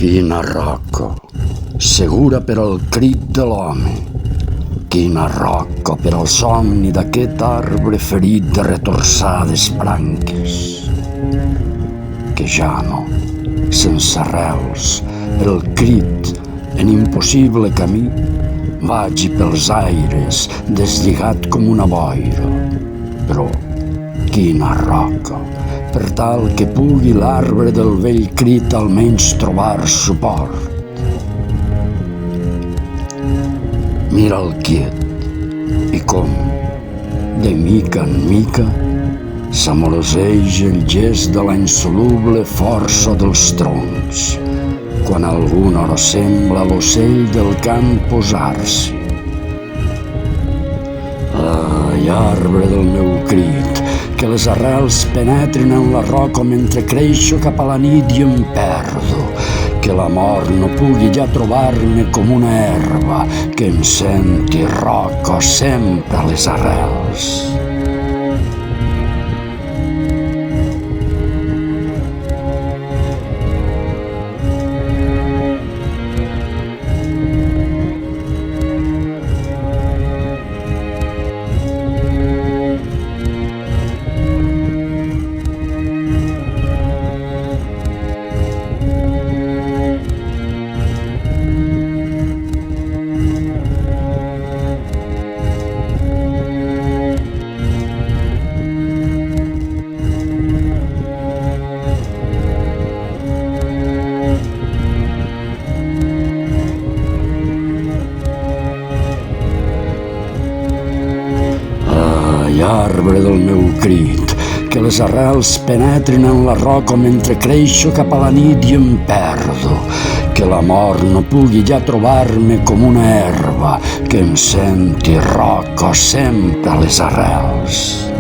Quina roca, segura per al crit de l'home. Quina roca per al somni d'aquest arbre ferit de retorçades branques. Que ja no, sense arrels, per al crit, en impossible camí, vagi pels aires, deslligat com una boira. Però quina roca, per tal que pugui l'arbre del vell crit almenys trobar suport. Mira'l quiet i com, de mica en mica, s'amoroseix el gest de la insoluble força dels troncs, quan alguna hora sembla l'ocell del camp posar-s'hi. Ai, arbre del meu crit, que les arrels penetrin en la roca mentre creixo cap a la nit i em perdo, que la mort no pugui ja trobar-me com una herba, que em senti roca sempre a les arrels. Arbre del meu crit, que les arrels penetrin en la roca mentre creixo cap a la nit i em perdo, que la mort no pugui ja trobar-me com una herba, que em senti roca sempre a les arrels.